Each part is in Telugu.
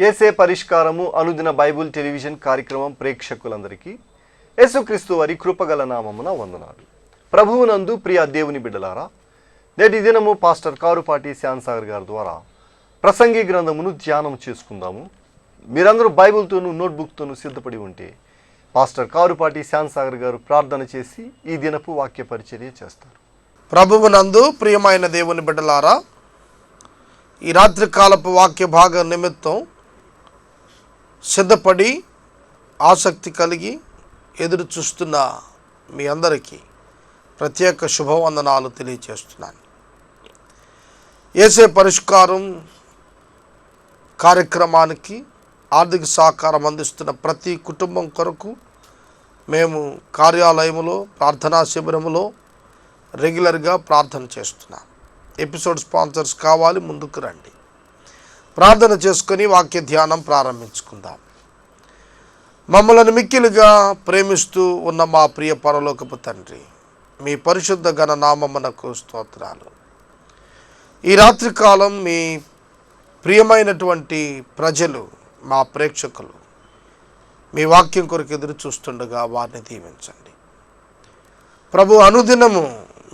యేసే పరిష్కారము అనుదిన బైబుల్ టెలివిజన్ కార్యక్రమం ప్రేక్షకులందరికీ యేసుక్రీస్తు వారి కృపగల నామమున వందనాలు. ప్రభువునందు ప్రియ దేవుని బిడ్డలారా, నేటి దినము పాస్టర్ కారుపాటి శ్యాన్సాగర్ గారి ద్వారా ప్రసంగి గ్రంథమును ధ్యానం చేసుకుందాము. మీరందరూ బైబిల్తోనూ నోట్బుక్తోనూ సిద్ధపడి ఉంటే పాస్టర్ కారుపాటి శ్యాన్సాగర్ గారు ప్రార్థన చేసి ఈ దినపు వాక్య పరిచర్య చేస్తారు. ప్రభువునందు ప్రియమైన దేవుని బిడ్డలారా, ఈ రాత్రి కాలపు వాక్య భాగ నిమిత్తం సిద్ధపడి ఆసక్తి కలిగి ఎదురు చూస్తున్న మీ అందరికీ ప్రత్యేక శుభవందనాలు తెలియజేస్తున్నాను. యేసే పరిష్కారం కార్యక్రమానికి ఆర్థిక సహకారం అందిస్తున్న ప్రతి కుటుంబం కొరకు మేము కార్యాలయంలో ప్రార్థనా శిబిరములో రెగ్యులర్గా ప్రార్థన చేస్తున్నాం. ఎపిసోడ్ స్పాన్సర్స్ కావాలి, ముందుకు రండి. ప్రార్థన చేసుకొని వాక్య ధ్యానం ప్రారంభించుకుందాం. మమ్మల్ని మిక్కిలుగా ప్రేమిస్తూ ఉన్న మా ప్రియ పరలోకపు తండ్రి, మీ పరిశుద్ధ ఘన నామమునకు స్తోత్రాలు. ఈ రాత్రికాలం మీ ప్రియమైనటువంటి ప్రజలు, మా ప్రేక్షకులు మీ వాక్యం కొరకు ఎదురు చూస్తుండగా వారిని దీవించండి ప్రభు. అనుదినము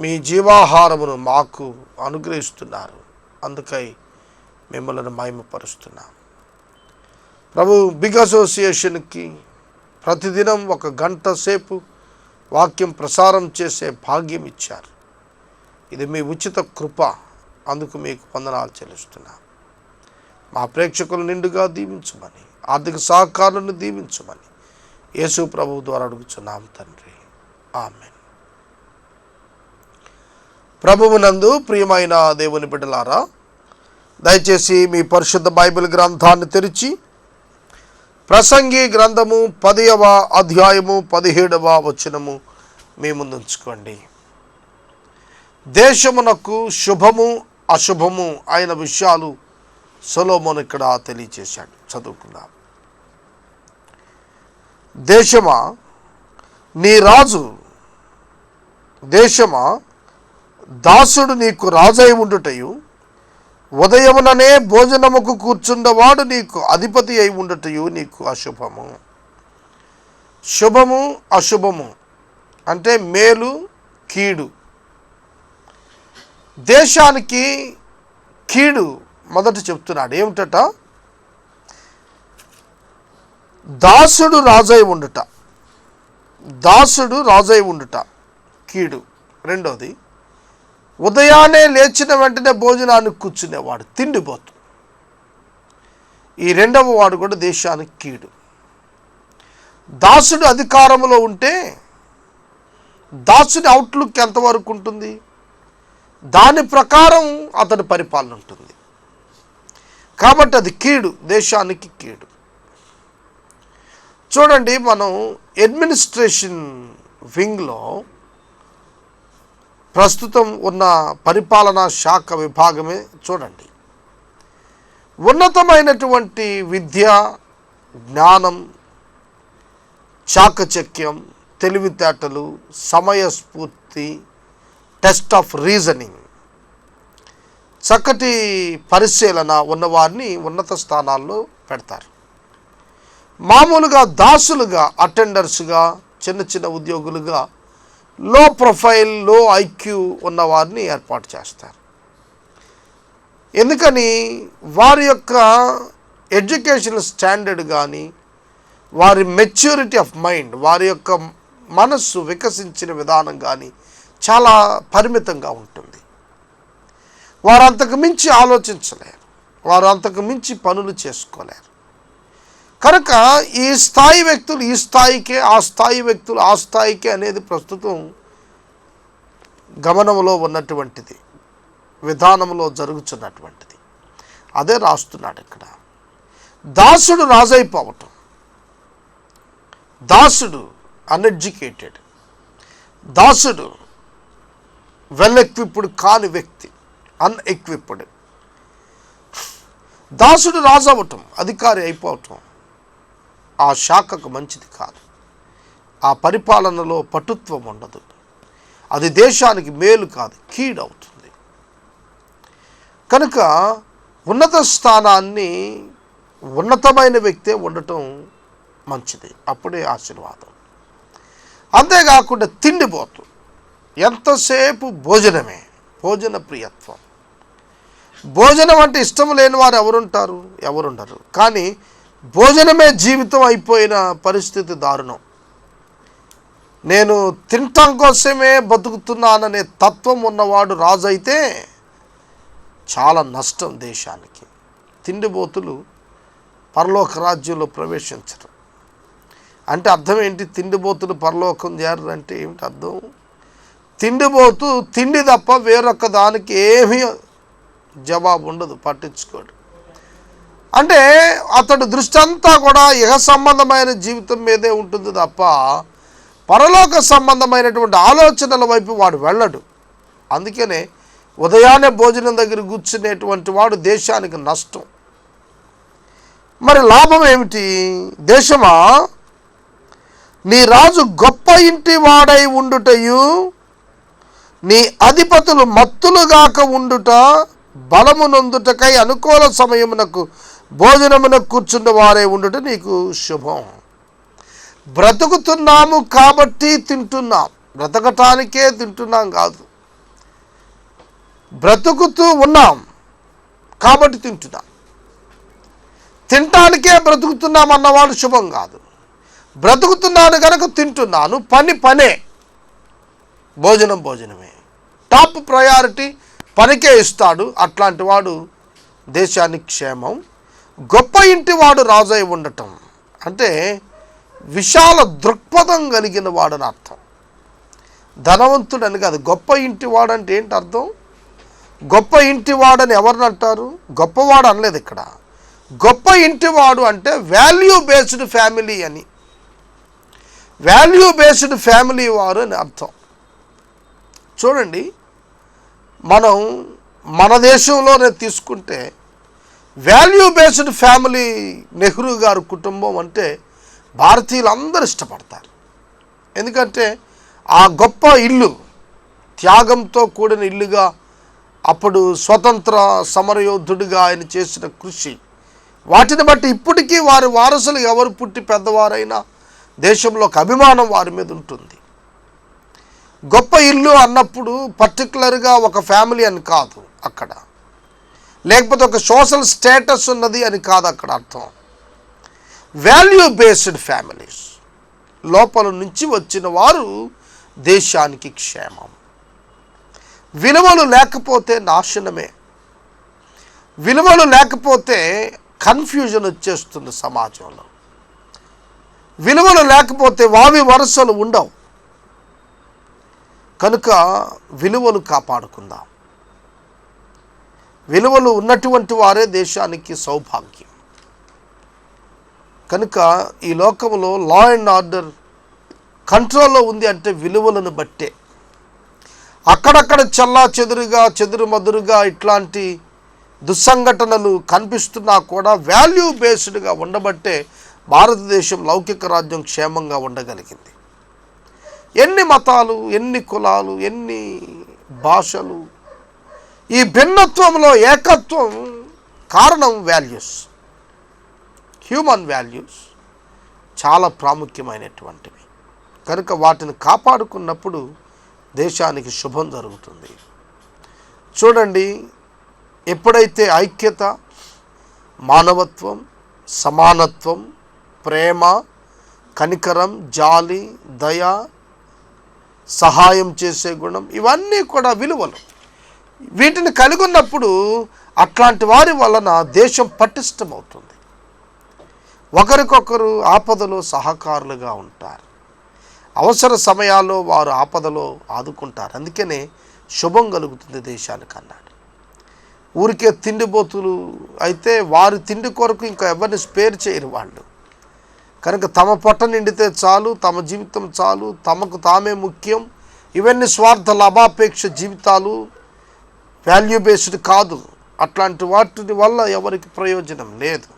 మీ జీవాహారమును మాకు అనుగ్రహిస్తున్నారు, అందుకై మిమ్మల్ని మహిమపరుస్తున్నాం ప్రభు. బిగ్ అసోసియేషన్కి ప్రతిదినం 1 గంట సేపు వాక్యం ప్రసారం చేసే భాగ్యం ఇచ్చారు. ఇది మీ ఉచిత కృప, అందుకు మీకు వందనాలు చెల్లిస్తున్నాం. మా ప్రేక్షకులు నిండుగా దీవించమని, ఆర్థిక సహకారాలను దీవించమని యేసు ప్రభు ద్వారా అడుగుచున్నాం తండ్రి, ఆమేన్. ప్రభువునందు ప్రియమైన దేవుని బిడ్డలారా, దయచేసి మీ పరిశుద్ధ బైబిల్ గ్రంథాన్ని తెరిచి ప్రసంగి గ్రంథము 10వ అధ్యాయము 17వ వచనము మీ ముందుంచుకోండి. దేశమునకు శుభము అశుభము అయిన విషయాలు సొలొమోను ఇక్కడ తెలియచేశాడు. చదువుకుందాం. దేశమా నీ రాజు, దేశమా దాసుడు నీకు రాజై ఉండుటయు, ఉదయముననే భోజనముకు కూర్చున్నవాడు నీకు అధిపతి అయి ఉండటయు నీకు అశుభము. శుభము అశుభము అంటే మేలు కీడు. దేశానికి కీడు మొదట చెప్తున్నాడు. ఏమిటట? దాసుడు రాజై ఉండుట, దాసుడు రాజై ఉండుట కీడు. రెండోది, ఉదయాన్నే లేచిన వెంటనే భోజనానికి కూర్చునేవాడు, తిండిపోతు. ఈ రెండవ వాడు కూడా దేశానికి కీడు. దాసుడు అధికారంలో ఉంటే దాసుడి అవుట్లుక్ ఎంతవరకు ఉంటుంది, దాని ప్రకారం అతడి పరిపాలన ఉంటుంది. కాబట్టి అది కీడు, దేశానికి కీడు. చూడండి, మనం అడ్మినిస్ట్రేషన్ వింగ్లో ప్రస్తుతం ఉన్న పరిపాలనా శాఖ విభాగమే చూడండి. ఉన్నతమైనటువంటి విద్య, జ్ఞానం, చాకచక్యం, తెలివితేటలు, సమయస్ఫూర్తి, టెస్ట్ ఆఫ్ రీజనింగ్, చక్కటి పరిశీలన ఉన్నవారిని ఉన్నత స్థానాల్లో పెడతారు. మామూలుగా దాసులుగా, అటెండర్స్గా, చిన్న చిన్న ఉద్యోగులుగా లో ప్రొఫైల్, లో ఐక్యూ ఉన్నవారిని ఏర్పాటు చేస్తారు. ఎందుకని? వారి యొక్క ఎడ్యుకేషనల్ స్టాండర్డ్ కానీ, వారి మెచ్యూరిటీ ఆఫ్ మైండ్, వారి యొక్క మనస్సు వికసించిన విధానం కానీ చాలా పరిమితంగా ఉంటుంది. వారు అంతకు మించి ఆలోచించలేరు, వారు అంతకు మించి పనులు చేసుకోలేరు. కనుక ఈ స్థాయి వ్యక్తులు ఈ స్థాయికే, ఆ స్థాయి వ్యక్తులు ఆ స్థాయికే అనేది ప్రస్తుతం గమనంలో ఉన్నటువంటిది, విధానంలో జరుగుతున్నటువంటిది. అదే రాస్తున్నాడు ఇక్కడ. దాసుడు రాజైపోవటం, దాసుడు అన్ఎడ్యుకేటెడ్, దాసుడు వెల్ ఎక్విప్డ్ కాని వ్యక్తి, అన్ఎక్విప్డ్. దాసుడు రాజు అవ్వటం, అధికారి అయిపోవటం ఆ శాఖకు మంచిది కాదు. ఆ పరిపాలనలో పటుత్వం ఉండదు. అది దేశానికి మేలు కాదు, కీడవుతుంది. కనుక ఉన్నత స్థానాన్ని ఉన్నతమైన వ్యక్తే ఉండటం మంచిది, అప్పుడే ఆశీర్వాదం. అంతేకాకుండా తిండిపోతు, ఎంతసేపు భోజనమే, భోజన ప్రియత్వం. భోజనం అంటే ఇష్టం లేని వారు ఎవరుండరు. కానీ భోజనమే జీవితం అయిపోయిన పరిస్థితి దారుణం. నేను తినటం కోసమే బతుకుతున్నాననే తత్వం ఉన్నవాడు రాజు అయితే చాలా నష్టం దేశానికి. తిండిబోతులు పరలోక రాజ్యంలో ప్రవేశించరు. అంటే అర్థం ఏంటి? తిండిబోతులు పరలోకం చేరరు అంటే ఏమిటి అర్థం? తిండిబోతు తిండి తప్ప వేరొక దానికి ఏమీ జవాబు ఉండదు, పట్టించుకోడు. అంటే అతడు దృష్టి అంతా కూడా ఇహ సంబంధమైన జీవితం మీదే ఉంటుంది తప్ప పరలోక సంబంధమైనటువంటి ఆలోచనల వైపు వాడు వెళ్ళడు. అందుకనే ఉదయాన్నే భోజనం దగ్గర కూర్చునేటువంటి వాడు దేశానికి నష్టం. మరి లాభం ఏమిటి? దేశమా, నీ రాజు గొప్ప ఇంటి వాడై ఉండుటయు, నీ అధిపతులు మత్తులుగాక ఉండుట, బలమునొందుటకై అనుకూల సమయమునకు భోజనమునకు కూర్చున్న వారే ఉండుట నీకు శుభం. బ్రతుకుతున్నాము కాబట్టి తింటున్నాం, బ్రతకటానికే తింటున్నాం కాదు. బ్రతుకుతూ ఉన్నాం కాబట్టి తింటున్నాం. తినటానికే బ్రతుకుతున్నాం అన్నవాడు శుభం కాదు. బ్రతుకుతున్నాను కనుక తింటున్నాను, పనే, భోజనమే, టాప్ ప్రయారిటీ పనికే ఇస్తాడు. అట్లాంటి వాడు దేశానికి క్షేమం. గొప్ప ఇంటి వాడు రాజై ఉండటం అంటే విశాల దృక్పథం కలిగిన వాడని అర్థం. ధనవంతుడని కాదు. గొప్ప ఇంటి వాడంటే ఏంటి అర్థం? గొప్ప ఇంటి వాడని ఎవరిని అంటారు? గొప్పవాడు అనలేదు ఇక్కడ. గొప్ప ఇంటి వాడు అంటే వాల్యూ బేస్డ్ ఫ్యామిలీ అని, వాల్యూ బేస్డ్ ఫ్యామిలీ వారు అని అర్థం. చూడండి, మనం మన దేశంలోనే తీసుకుంటే వాల్యూ బేస్డ్ ఫ్యామిలీ, నెహ్రూ గారి కుటుంబం అంటే భారతీయులందరూ ఇష్టపడతారు. ఎందుకంటే ఆ గొప్ప ఇల్లు త్యాగంతో కూడిన ఇల్లుగా, అప్పుడు స్వతంత్ర సమరయోధుడిగా ఆయన చేసిన కృషి, వాటిని బట్టి ఇప్పటికీ వారి వారసులు ఎవరు పుట్టి పెద్దవారైనా దేశంలో ఒక అభిమానం వారి మీద ఉంటుంది. గొప్ప ఇల్లు అన్నప్పుడు పర్టికులర్గా ఒక ఫ్యామిలీ అని కాదు అక్కడ, లేకపోతే ఒక సోషల్ స్టేటస్ ఉన్నది అని కాదు అక్కడ అర్థం. వాల్యూ బేస్డ్ ఫ్యామిలీస్, లోపల నుంచి వచ్చిన వారు దేశానికి క్షేమం. విలువలు లేకపోతే నాశనమే. విలువలు లేకపోతే కన్ఫ్యూజన్ వచ్చేస్తుంది సమాజంలో. విలువలు లేకపోతే వావి వరసలు ఉండవు. కనుక విలువలు కాపాడుకుందాం. విలువలు ఉన్నటువంటి వారే దేశానికి సౌభాగ్యం. కనుక ఈ లోకంలో లా అండ్ ఆర్డర్ కంట్రోల్లో ఉంది అంటే విలువలను బట్టే. అక్కడక్కడ చెదురుమదురుగా ఇట్లాంటి దుస్సంఘటనలు కనిపిస్తున్నా కూడా వాల్యూ బేస్డ్గా ఉండబట్టే భారతదేశం లౌకిక రాజ్యం క్షేమంగా ఉండగలిగింది. ఎన్ని మతాలు, ఎన్ని కులాలు, ఎన్ని భాషలు, ఈ భిన్నత్వంలో ఏకత్వం కారణం వాల్యూస్. హ్యూమన్ వాల్యూస్ చాలా ప్రాముఖ్యమైనటువంటివి. కనుక వాటిని కాపాడుకున్నప్పుడు దేశానికి శుభం జరుగుతుంది. చూడండి, ఎప్పుడైతే ఐక్యత, మానవత్వం, సమానత్వం, ప్రేమ, కనికరం, జాలి, దయ, సహాయం చేసే గుణం, ఇవన్నీ కూడా విలువలు. వీటిని కలిగి ఉన్నప్పుడు అట్లాంటి వారి వలన దేశం పటిష్టమవుతుంది. ఒకరికొకరు ఆపదలో సహకారులుగా ఉంటారు. అవసర సమయాల్లో వారు ఆపదలో ఆదుకుంటారు. అందుకనే శుభం కలుగుతుంది దేశానికి అన్నాడు. ఊరికే తిండిబోతులు అయితే వారి తిండి కొరకు ఇంకా ఎవరిని స్పేర్ చేయరు వాళ్ళు. కనుక తమ పొట్ట నిండితే చాలు, తమ జీవితం చాలు, తమకు తామే ముఖ్యం. ఇవన్నీ స్వార్థ లాభాపేక్ష జీవితాలు, వాల్యూ బేస్డ్ కాదు. అట్లాంటి వాటి వల్ల ఎవరికి ప్రయోజనం లేదు.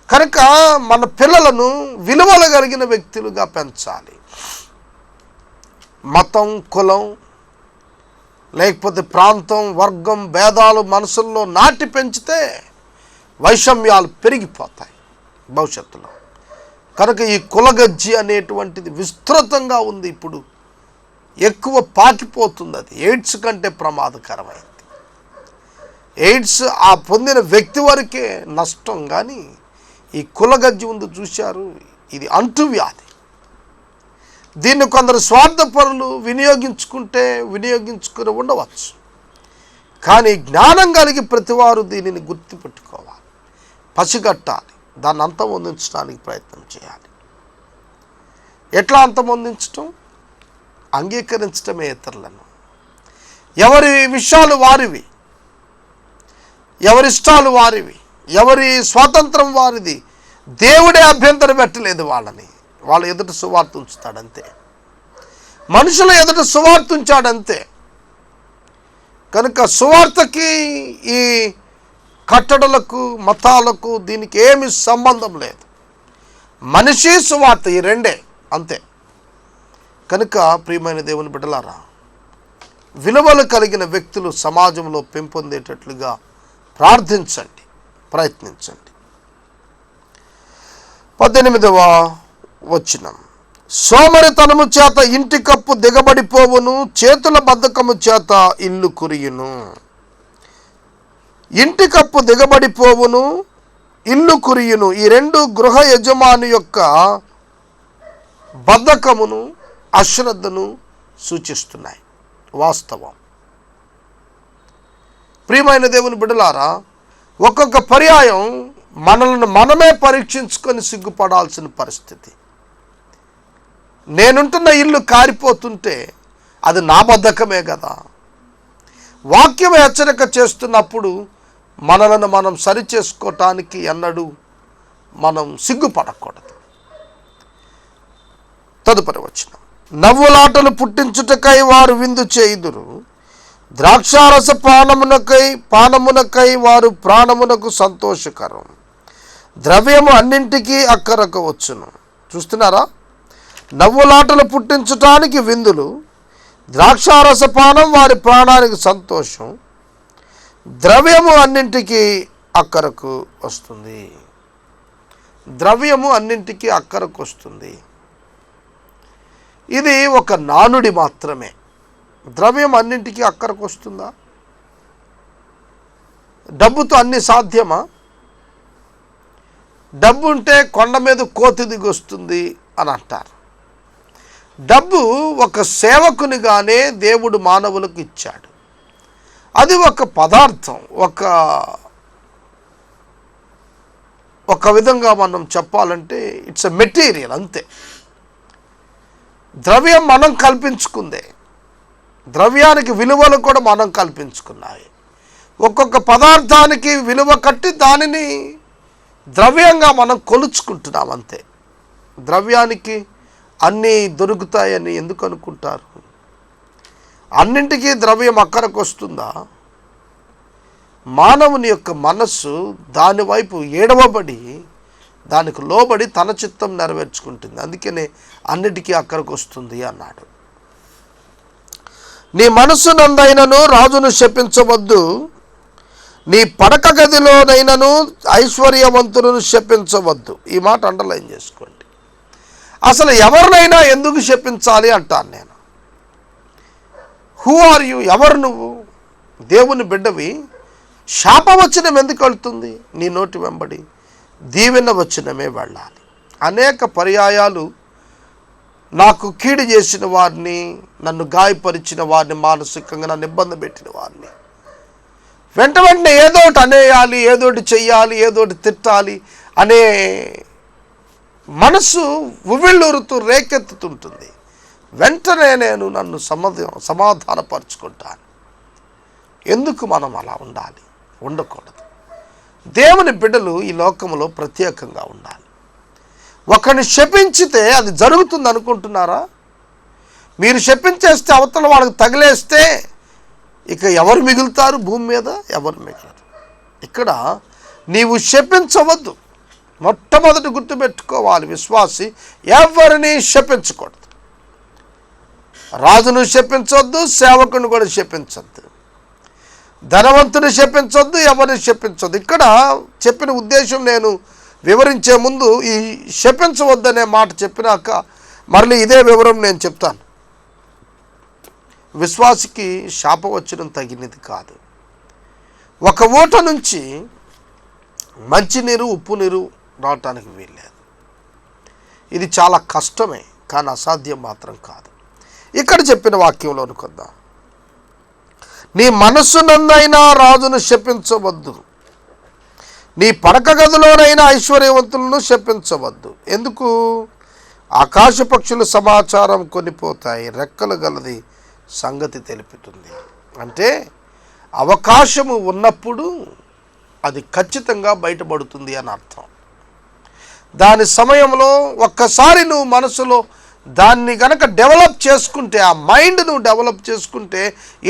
కనుక మన పిల్లలను విలువలు కలిగిన వ్యక్తులుగా పెంచాలి. మతం, కులం, లేకపోతే ప్రాంతం, వర్గం భేదాలు మనసుల్లో నాటి పెంచితే వైషమ్యాలు పెరిగిపోతాయి భవిష్యత్తులో. కనుక ఈ కులగజ్జి అనేటువంటిది విస్తృతంగా ఉంది, ఇప్పుడు ఎక్కువ పాకిపోతుంది. అది ఎయిడ్స్ కంటే ప్రమాదకరమైంది. ఎయిడ్స్ ఆ పొందిన వ్యక్తి వరకే నష్టం, కానీ ఈ కులగజ్జి ఉంది చూశారు, ఇది అంటువ్యాధి. దీన్ని కొందరు స్వార్థపరులు వినియోగించుకుని ఉండవచ్చు, కానీ జ్ఞానం కలిగి ప్రతివారు దీనిని గుర్తుపెట్టుకోవాలి, పసిగట్టాలి, దాన్ని అంతమొందించడానికి ప్రయత్నం చేయాలి. ఎట్లా అంతమొందించటం? అంగీకరించటమే ఇతరులను. ఎవరి విషయాలు వారివి, ఎవరిష్టాలు వారివి, ఎవరి స్వాతంత్రం వారిది. దేవుడే అభ్యంతరం పెట్టలేదు వాళ్ళని. వాళ్ళ ఎదుట సువార్త ఉంచుతాడంతే, మనుషుల ఎదుట సువార్త ఉంచాడంతే. కనుక సువార్తకి ఈ కట్టడలకు మతాలకు దీనికి ఏమి సంబంధం లేదు. మనిషి సువార్త ఈ రెండే అంతే. కనుక ప్రియమైన దేవుని బిడ్డలారా, విలువలు కలిగిన వ్యక్తులు సమాజంలో పెంపొందేటట్లుగా ప్రార్థించండి, ప్రయత్నించండి. 18వ వచనం, సోమరితనము చేత ఇంటి కప్పు దిగబడిపోవును, చేతుల బద్ధకము చేత ఇల్లు కురియును. ఇంటి కప్పు దిగబడిపోవును, ఇల్లు కురియును. ఈ రెండు గృహ యజమాని యొక్క బద్ధకమును, అశ్రద్ధను సూచిస్తున్నాయి. వాస్తవం. ప్రియమైన దేవుని బిడ్డలారా, ఒక్కొక్క పర్యాయం మనల్ని మనమే పరీక్షించుకొని సిగ్గుపడాల్సిన పరిస్థితి. నేనుంటున్న ఇల్లు కారిపోతుంటే అది నా బద్ధకమే కదా. వాక్యం హెచ్చరిక చేస్తున్నప్పుడు మనలను మనం సరిచేసుకోవటానికి ఎన్నడూ మనం సిగ్గుపడకూడదు. తదుపరి వచనం, నవ్వులాటలు పుట్టించుటకై వారు విందు చేయుదురు, ద్రాక్షారస పానమునకై వారు ప్రాణమునకు సంతోషకరం, ద్రవ్యము అన్నింటికీ అక్కరకు వచ్చును. చూస్తున్నారా? నవ్వులాటలు పుట్టించటానికి విందులు, ద్రాక్షారస పానం వారి ప్రాణానికి సంతోషం, ద్రవ్యము అన్నింటికీ అక్కరకు వస్తుంది. ద్రవ్యము అన్నింటికీ అక్కరకు వస్తుంది. ఇది ఒక నానుడి మాత్రమే. ద్రవ్యం అన్నింటికీ అక్కరకు వస్తుందా? డబ్బుతో అన్ని సాధ్యమా? డబ్బు ఉంటే కొండ మీద కోతి దిగి వస్తుంది అని అంటారు. డబ్బు ఒక సేవకునిగానే దేవుడు మానవులకు ఇచ్చాడు. అది ఒక పదార్థం, ఒక విధంగా మనం చెప్పాలంటే ఇట్స్ ఎ మెటీరియల్ అంతే. ద్రవ్యం మనం కల్పించుకుందే. ద్రవ్యానికి విలువలు కూడా మనం కల్పించుకున్నాయి. ఒక్కొక్క పదార్థానికి విలువ కట్టి దానిని ద్రవ్యంగా మనం కొలుచుకుంటున్నాం అంతే. ద్రవ్యానికి అన్నీ దొరుకుతాయని ఎందుకు అనుకుంటారు? అన్నింటికీ ద్రవ్యం అక్కరకు వస్తుందా? మానవుని యొక్క మనస్సు దానివైపు ఏడవబడి దానికి లోబడి తన చిత్తం నెరవేర్చుకుంటుంది. అందుకనే అన్నిటికీ అక్కరకు వస్తుంది అన్నాడు. నీ మనస్సు నందైనను రాజును శపించవద్దు, నీ పడక గదిలోనైనను ఐశ్వర్యవంతులను శపించవద్దు. ఈ మాట అండర్లైన్ చేసుకోండి. అసలు ఎవరినైనా ఎందుకు శపించాలి అంటాను నేను. Who are you? ఎవరు నువ్వు? దేవుని బిడ్డవి. శాపవచనం ఎందుకు వెళ్తుంది నీ నోటి వెంబడి? దీవెన వచనమే వెళ్ళాలి. అనేక పర్యాయాలు నాకు కీడు చేసిన వారిని, నన్ను గాయపరిచిన వారిని, మానసికంగా నన్ను ఇబ్బంది పెట్టిన వారిని వెంటనే ఏదోటి అనేయాలి, ఏదోటి చెయ్యాలి, ఏదోటి తిట్టాలి అనే మనసు ఉవ్విళ్ళూరుతూ రేకెత్తుతుంటుంది. వెంటనే నేను నన్ను సమాధానపరుచుకుంటాను. ఎందుకు మనం అలా ఉండాలి? ఉండకూడదు. దేవుని బిడ్డలు ఈ లోకంలో ప్రత్యేకంగా ఉండాలి. ఒకరిని శపించితే అది జరుగుతుంది అనుకుంటున్నారా? మీరు శపించేస్తే అవతల వాళ్ళకి తగిలేస్తే ఇక ఎవరు మిగులుతారు భూమి మీద? ఎవరు మిగలరు. ఇక్కడ నీవు శపించవద్దు. మొట్టమొదటి గుర్తుపెట్టుకోవాలి, విశ్వాసి ఎవరిని శపించకూడదు. రాజును శపించవద్దు, సేవకుని కూడా శపించవద్దు. ధనవంతుని శపించొద్దు, ఎవరిని శపించొద్దు. ఇక్కడ చెప్పిన ఉద్దేశం నేను వివరించే ముందు ఈ శపించవద్దనే మాట చెప్పినాక మళ్ళీ ఇదే వివరం నేను చెప్తాను. విశ్వాసికి శాపవచనం తగినది కాదు. ఒక ఊట నుంచి మంచినీరు, ఉప్పు నీరు రావటానికి వీల్లేదు. ఇది చాలా కష్టమే, కానీ అసాధ్యం మాత్రం కాదు. ఇక్కడ చెప్పిన వాక్యంలో అనుకుందాం, నీ మనస్సునందైనా రాజును శపించవద్దు, నీ పడక గదిలోనైనా ఐశ్వర్యవంతులను శపించవద్దు. ఎందుకు? ఆకాశ పక్షుల సమాచారం కొనిపోతాయి, రెక్కలు గలది సంగతి తెలుపుతుంది. అంటే అవకాశము ఉన్నప్పుడు అది ఖచ్చితంగా బయటపడుతుంది అని అర్థం. దాని సమయంలో ఒక్కసారి నువ్వు మనసులో దాన్ని గనక డెవలప్ చేసుకుంటే, ఆ మైండ్ నువ్వు డెవలప్ చేసుకుంటే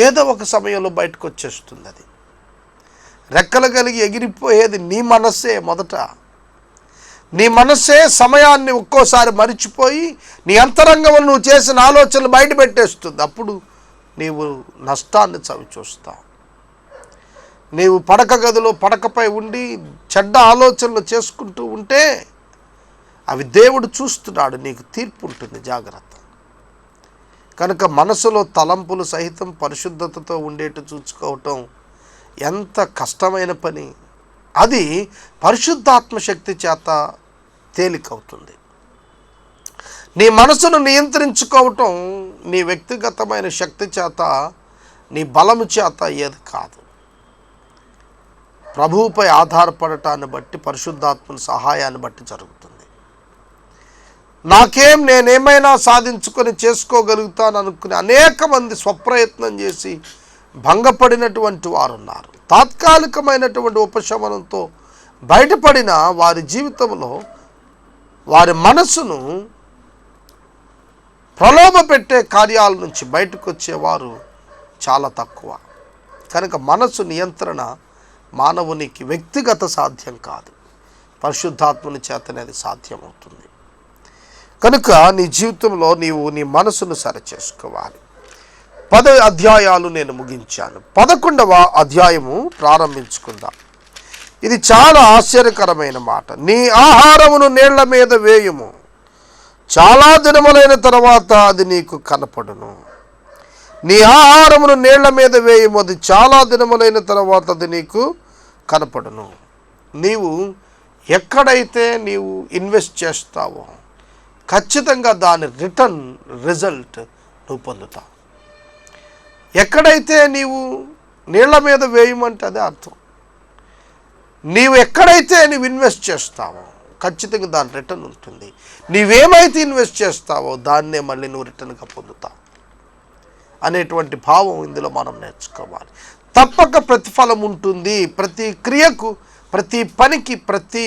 ఏదో ఒక సమయంలో బయటకు వచ్చేస్తుంది. అది రెక్కలు కలిగి ఎగిరిపోయేది నీ మనస్సే. మొదట నీ మనస్సే సమయాన్ని ఒక్కోసారి మరిచిపోయి నీ అంతరంగంలో నువ్వు చేసిన ఆలోచనలు బయట పెట్టేస్తుంది. అప్పుడు నీవు నష్టాన్ని చవి చూస్తావు. నీవు పడక గదిలో పడకపై ఉండి చెడ్డ ఆలోచనలు చేసుకుంటూ ఉంటే అవి దేవుడు చూస్తున్నాడు, నీకు తీర్పు ఉంటుంది, జాగ్రత్త. కనుక మనసులో తలంపులు సహితం పరిశుద్ధతతో ఉండేట్టు చూసుకోవటం ఎంత కష్టమైన పని. అది పరిశుద్ధాత్మ శక్తి చేత తేలికవుతుంది. నీ మనసును నియంత్రించుకోవటం నీ వ్యక్తిగతమైన శక్తి చేత, నీ బలము చేత అయ్యేది కాదు. ప్రభువుపై ఆధారపడటాన్ని బట్టి, పరిశుద్ధాత్మని సహాయాన్ని బట్టి జరుగుతుంది. నేనేమైనా సాధించుకొని చేసుకోగలుగుతాను అనుకుని అనేక మంది స్వప్రయత్నం చేసి భంగపడినటువంటి వారు ఉన్నారు. తాత్కాలికమైనటువంటి ఉపశమనంతో బయటపడిన వారి జీవితంలో వారి మనసును ప్రలోభ పెట్టే కార్యాల నుంచి బయటకు వచ్చేవారు చాలా తక్కువ. కనుక మనసు నియంత్రణ మానవునికి వ్యక్తిగత సాధ్యం కాదు, పరిశుద్ధాత్మని చేతనే అది సాధ్యమవుతుంది. కనుక నీ జీవితంలో నీవు నీ మనసును సరిచేసుకోవాలి. 10 అధ్యాయాలు నేను ముగించాను. 11వ అధ్యాయము ప్రారంభించుకుందాం. ఇది చాలా ఆశ్చర్యకరమైన మాట. నీ ఆహారమును నీళ్ల మీద వేయుము, చాలా దినములైన తర్వాత అది నీకు కనపడును. నీ ఆహారమును నీళ్ల మీద వేయుము, అది చాలా దినములైన తర్వాత అది నీకు కనపడును. నీవు ఎక్కడైతే నీవు ఇన్వెస్ట్ చేస్తావో ఖచ్చితంగా దాని రిజల్ట్ నువ్వు పొందుతావు. ఎక్కడైతే నీవు నీళ్ల మీద వేయమంటే అదే అర్థం. నీవు ఎక్కడైతే నీవు ఇన్వెస్ట్ చేస్తావో ఖచ్చితంగా దాని రిటర్న్ ఉంటుంది. నీవేమైతే ఇన్వెస్ట్ చేస్తావో దాన్నే మళ్ళీ నువ్వు రిటర్న్గా పొందుతావు అనేటువంటి భావం ఇందులో మనం నేర్చుకోవాలి. తప్పక ప్రతిఫలం ఉంటుంది. ప్రతి క్రియకు, ప్రతి పనికి, ప్రతి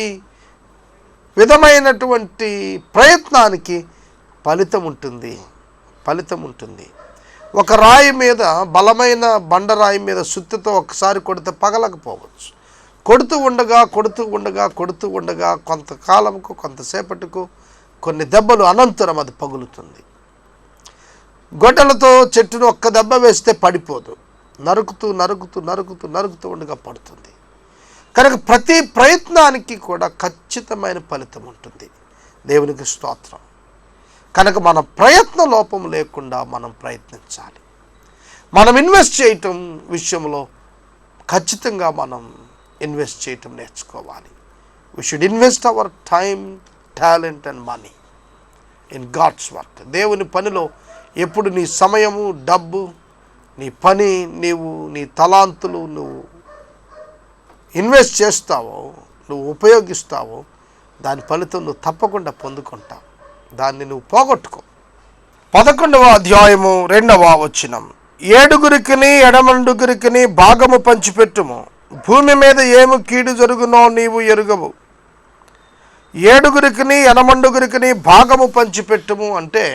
విధమైనటువంటి ప్రయత్నానికి ఫలితం ఉంటుంది. ఒక రాయి మీద, బలమైన బండరాయి మీద సుత్తితో ఒకసారి కొడితే పగలకపోవచ్చు. కొడుతూ ఉండగా కొంతకాలంకు, కొంతసేపటికు, కొన్ని దెబ్బలు అనంతరం అది పగులుతుంది. గొడ్డలతో చెట్టును ఒక్క దెబ్బ వేస్తే పడిపోదు, నరుకుతూ ఉండగా పడుతుంది. కనుక ప్రతి ప్రయత్నానికి కూడా ఖచ్చితమైన ఫలితం ఉంటుంది. దేవునికి స్తోత్రం. కనుక మన ప్రయత్న లోపం లేకుండా మనం ప్రయత్నించాలి. మనం ఇన్వెస్ట్ చేయటం విషయంలో ఖచ్చితంగా మనం ఇన్వెస్ట్ చేయటం నేర్చుకోవాలి. We should invest our time, talent and money in God's work. దేవుని పనిలో ఎప్పుడు నీ సమయము, డబ్బు, నీ పని, నీ తలాంతులు నువ్వు ఇన్వెస్ట్ చేస్తావో, నువ్వు ఉపయోగిస్తావో దాని ఫలితం నువ్వు తప్పకుండా పొందుకుంటావు. దాన్ని నువ్వు పోగొట్టుకో. 11వ అధ్యాయము 2వ వచనం. 7 ఎడమండుగురికి భాగము పంచిపెట్టుము, భూమి మీద ఏమి కీడు జరుగునో నీవు ఎరుగవు. 7 ఎడమండుగురికి భాగము పంచిపెట్టుము అంటే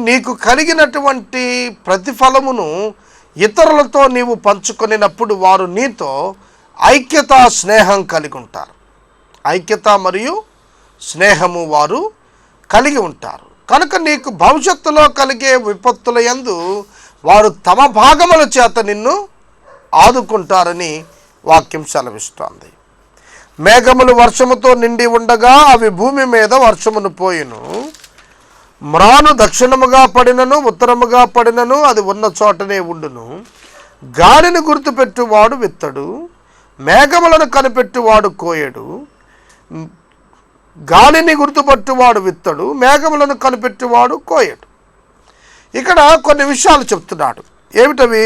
నీకు కలిగినటువంటి ప్రతిఫలమును ఇతరులతో నీవు పంచుకొనినప్పుడు వారు నీతో ఐక్యత, స్నేహం కలిగి ఉంటారు. ఐక్యత మరియు స్నేహము వారు కలిగి ఉంటారు. కనుక నీకు భవిష్యత్తులో కలిగే విపత్తుల యందు వారు తమ భాగముల చేత నిన్ను ఆదుకుంటారని వాక్యం సెలవిస్తోంది. మేఘములు వర్షముతో నిండి ఉండగా అవి భూమి మీద వర్షమును పోయిను. మ్రాను దక్షిణముగా పడినను ఉత్తరముగా పడినను అది ఉన్న చోటనే ఉండును. గాలిని గుర్తుపెట్టువాడు విత్తడు, మేఘములను కనిపెట్టువాడు కోయడు. గాలిని గుర్తుపట్టువాడు విత్తడు, మేఘములను కనిపెట్టువాడు కోయడు. ఇక్కడ కొన్ని విషయాలు చెప్తున్నాడు. ఏమిటవి?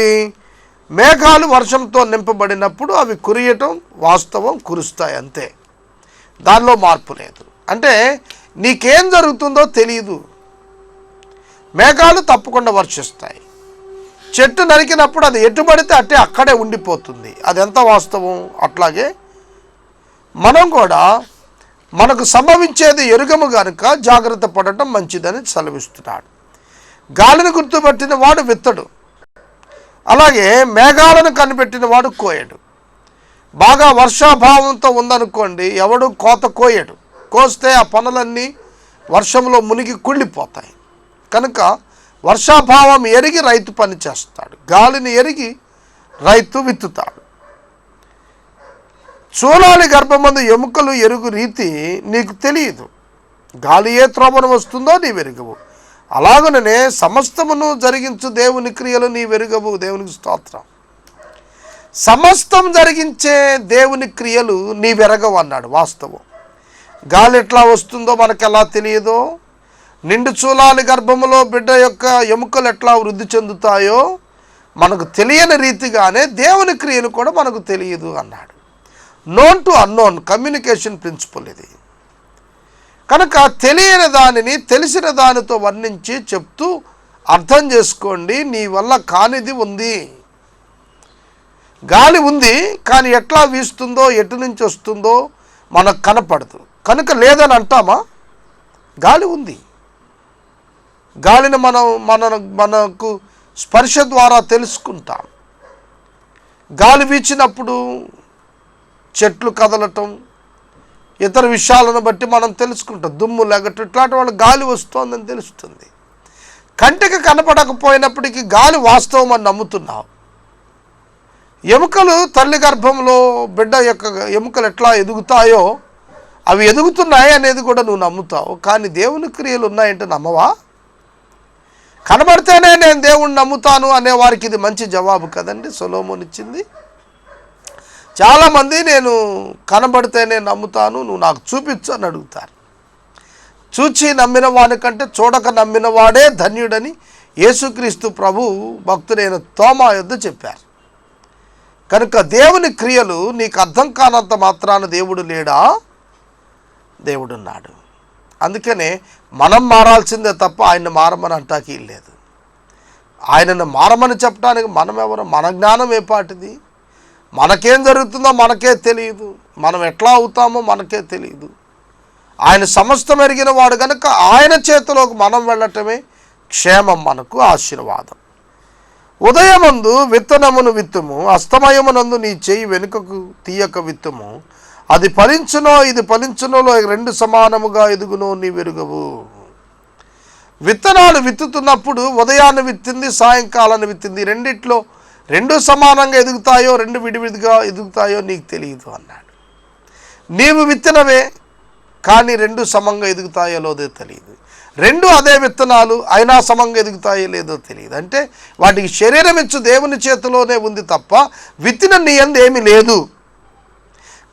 మేఘాలు వర్షంతో నింపబడినప్పుడు అవి కురియటం వాస్తవం, కురుస్తాయి అంతే, దానిలో మార్పు లేదు. అంటే నీకేం జరుగుతుందో తెలియదు. మేఘాలు తప్పకుండా వర్షిస్తాయి. చెట్టు నరికినప్పుడు అది ఎటుబడితే అట్టే అక్కడే ఉండిపోతుంది, అది ఎంత వాస్తవం. అట్లాగే మనం కూడా మనకు సంభవించేది ఎరుగము కనుక జాగ్రత్త పడటం మంచిదని సెలవిస్తున్నాడు. గాలిని గుర్తుపట్టిన వాడు విత్తడు, అలాగే మేఘాలను కనిపెట్టిన వాడు కోయడు. బాగా వర్షాభావంతో ఉందనుకోండి, ఎవడు కోత కోయడు. కోస్తే ఆ పనులన్నీ వర్షంలో మునిగి కుళ్ళిపోతాయి. కనుక వర్షాభావం ఎరిగి రైతు పని చేస్తాడు, గాలిని ఎరిగి రైతు విత్తుతాడు. చూలాలి గర్భమందు ఎముకలు ఎరుగు రీతి నీకు తెలియదు. గాలి ఏ త్రోవను వస్తుందో నీ వెరుగవు, అలాగనే సమస్తమును జరిగించు దేవుని క్రియలు నీ వెరుగవు. దేవునికి స్తోత్రం. సమస్తం జరిగించే దేవుని క్రియలు నీ వెరగవు అన్నాడు. వాస్తవం. గాలి ఎట్లా వస్తుందో మనకు ఎలా తెలియదో, నిండు చూలాలి గర్భములో బిడ్డ యొక్క ఎముకలు ఎట్లా వృద్ధి చెందుతాయో మనకు తెలియని రీతిగానే దేవుని క్రియలు కూడా మనకు తెలియదు అన్నాడు. Known to unknown communication principle ఇది. కనుక తెలియని దానిని తెలిసిన దానితో వర్ణించి చెప్తూ అర్థం చేసుకోండి. నీ వల్ల కానిది ఉంది. గాలి ఉంది, కానీ ఎట్లా వీస్తుందో ఎటు నుంచి వస్తుందో మనకు కనపడదు. కనుక లేదని అంటామా? గాలి ఉంది. గాలిని మనకు స్పర్శ ద్వారా తెలుసుకుంటాం. గాలి వీచినప్పుడు చెట్లు కదలటం, ఇతర విషయాలను బట్టి మనం తెలుసుకుంటాం. దుమ్ము లెగటం, ఇట్లాంటి వాళ్ళు గాలి వస్తోందని తెలుస్తుంది. కంటికి కనపడకపోయినప్పటికీ గాలి వాస్తవం అని నమ్ముతున్నావు. ఎముకలు తల్లి గర్భంలో బిడ్డ యొక్క ఎముకలు ఎట్లా ఎదుగుతాయో అవి ఎదుగుతున్నాయి అనేది కూడా నువ్వు నమ్ముతావు. కానీ దేవుని క్రియలు ఉన్నాయంటే నమ్మవా? కనబడితేనే నేను దేవుణ్ణి నమ్ముతాను అనే వారికి ఇది మంచి జవాబు కదండి సొలొమోను ఇచ్చింది. చాలామంది నేను కనబడితేనే నమ్ముతాను, నువ్వు నాకు చూపించు అని అడుగుతారు. చూచి నమ్మిన వానికంటే చూడక నమ్మిన వాడే ధన్యుడని యేసుక్రీస్తు ప్రభు భక్తుడైన తోమా యొద్ద చెప్పారు. కనుక దేవుని క్రియలు నీకు అర్థం కానంత మాత్రాన దేవుడు లేడా? దేవుడున్నాడు. అందుకనే మనం మారాల్సిందే తప్ప ఆయన్ని మారమని అంటాకి లేదు. ఆయనను మారమని చెప్పడానికి మనం ఎవరు? మన జ్ఞానం ఏ పాటిది? మనకేం జరుగుతుందో మనకే తెలియదు, మనం ఎట్లా అవుతామో మనకే తెలియదు. ఆయన సమస్తం ఎరిగిన వాడు కనుక ఆయన చేతిలోకి మనం వెళ్ళటమే క్షేమం, మనకు ఆశీర్వాదం. ఉదయమందు విత్తనమును విత్తుము, అస్తమయమునందు నీ చెయ్యి వెనుకకు తీయక విత్తుము. అది ఫలించునో ఇది ఫలించునోలో రెండు సమానముగా ఎదుగునో నీ వెరుగవు. విత్తనాలు విత్తుతున్నప్పుడు ఉదయాన్ని విత్తింది, సాయంకాలాన్ని విత్తింది, రెండిట్లో రెండు సమానంగా ఎదుగుతాయో రెండు విడివిడిగా ఎదుగుతాయో నీకు తెలియదు అన్నాడు. నీవు విత్తనవే, కానీ రెండు సమంగా ఎదుగుతాయో లేదో తెలియదు. రెండు అదే విత్తనాలు అయినా సమంగా ఎదుగుతాయో లేదో తెలియదు. అంటే వాటికి శరీరం ఇచ్చు దేవుని చేతిలోనే ఉంది తప్ప విత్తిన నీ యందు ఏమీ లేదు.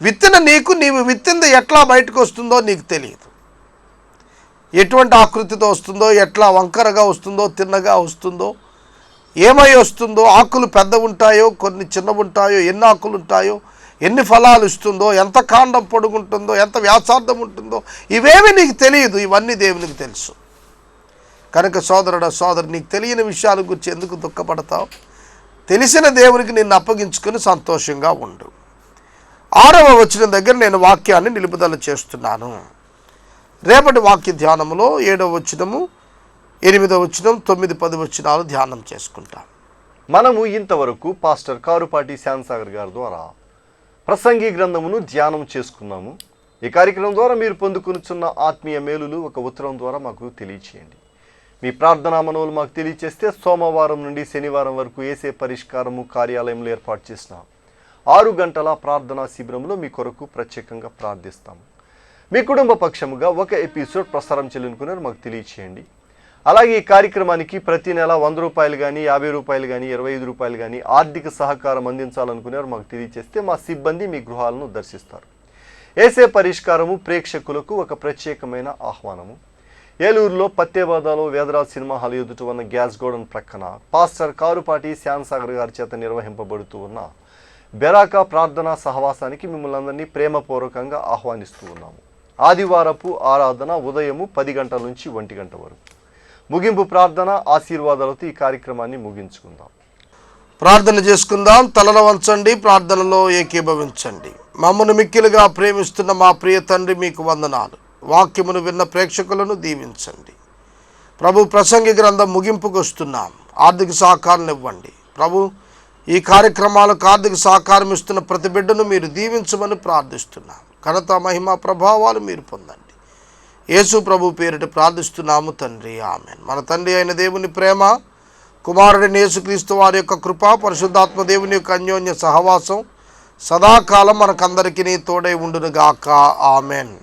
విత్తిన నీకు నీవు విత్తింది ఎట్లా బయటకు వస్తుందో నీకు తెలియదు. ఎటువంటి ఆకృతితో వస్తుందో, ఎట్లా వంకరగా వస్తుందో, తిన్నగా వస్తుందో, ఏమై వస్తుందో, ఆకులు పెద్ద ఉంటాయో కొన్ని చిన్న ఉంటాయో, ఎన్ని ఆకులు ఉంటాయో, ఎన్ని ఫలాలు ఇస్తుందో, ఎంత కాండం పొడుగుంటుందో, ఎంత వ్యాసార్థం ఉంటుందో, ఇవేమీ నీకు తెలియదు. ఇవన్నీ దేవునికి తెలుసు. కనుక సోదరుడా సోదరు, నీకు తెలియని విషయాల గురించి ఎందుకు దుఃఖపడతావు? తెలిసిన దేవునికి నిన్ను అప్పగించుకుని సంతోషంగా ఉండు. 6వ వచనం దగ్గర నేను వాక్యాన్ని నిలుపుదల చేస్తున్నాను. రేపటి వాక్య ధ్యానంలో 7వ వచనము, 8వ వచనం, 9, 10 వచనాలు ధ్యానం చేసుకుంటాం. మనము ఇంతవరకు పాస్టర్ కారుపాటి శ్యామ్సాగర్ గారి ద్వారా ప్రసంగి గ్రంథమును ధ్యానం చేసుకున్నాము. ఈ కార్యక్రమం ద్వారా మీరు పొందుకునిచున్న ఆత్మీయ మేలులు ఒక ఉత్తరం ద్వారా మాకు తెలియచేయండి. మీ ప్రార్థనా మనవులు మాకు తెలియచేస్తే సోమవారం నుండి శనివారం వరకు ఏసే పరిష్కారము కార్యాలయంలో ఏర్పాటు చేసిన 6 గంటల ప్రార్థనా శిబిరంలో మీ కొరకు ప్రత్యేకంగా ప్రార్థిస్తాము. మీ కుటుంబ పక్షముగా ఒక ఎపిసోడ్ ప్రసారం చేయాలనుకున్నారు మాకు తెలియచేయండి. అలాగే ఈ కార్యక్రమానికి ప్రతి నెల 100 రూపాయలు కానీ 50 రూపాయలు కానీ 25 రూపాయలు కానీ ఆర్థిక సహకారం అందించాలనుకున్నారు మాకు తెలియచేస్తే మా సిబ్బంది మీ గృహాలను దర్శిస్తారు. ఏసే పరిష్కారము ప్రేక్షకులకు ఒక ప్రత్యేకమైన ఆహ్వానము. ఏలూరులో పత్తేబాదాలో వేదరాజ్ సినిమా హాల్ ఎదుట ఉన్న గ్యాస్ గోడౌన్ ప్రక్కన పాస్టర్ కారుపాటి శ్యామ్సాగర్ గారి చేత నిర్వహింపబడుతూ ఉన్న బెరాకా ప్రార్థనా సహవాసానికి మిమ్మల్ని అందరినీ ప్రేమపూర్వకంగా ఆహ్వానిస్తూ ఉన్నాము. ఆదివారపు ఆరాధన ఉదయము 10 గంటల నుంచి 1 గంట వరకు. ముగింపు ప్రార్థన ఆశీర్వాదాలతో ఈ కార్యక్రమాన్ని ముగించుకుందాం. ప్రార్థన చేసుకుందాం. తలలో వంచండి, ప్రార్థనలో ఏకీభవించండి. మమ్మల్ని మిక్కిలుగా ప్రేమిస్తున్న మా ప్రియ తండ్రి, మీకు వందనాలు. వాక్యమును విన్న ప్రేక్షకులను దీవించండి ప్రభు. ప్రసంగి గ్రంథం ముగింపుకు వస్తున్నాం. ఆర్థిక సహకారం ఇవ్వండి ప్రభు. ఈ కార్యక్రమాలకు ఆర్థిక సహకారం ఇస్తున్న ప్రతి బిడ్డను మీరు దీవించమని ప్రార్థిస్తున్నాం. ఘనత మహిమ ప్రభావాలు మీరు పొందండి. యేసు ప్రభు పేరిట ప్రార్థిస్తున్నాము తండ్రి, ఆమేన్. మన తండ్రి అయిన దేవుని ప్రేమ, కుమారుడైన యేసుక్రీస్తు వారి యొక్క కృప, పరిశుద్ధాత్మ దేవుని యొక్క అన్యోన్య సహవాసం సదాకాలం మనకందరికీ తోడై ఉండునుగాక. ఆమేన్.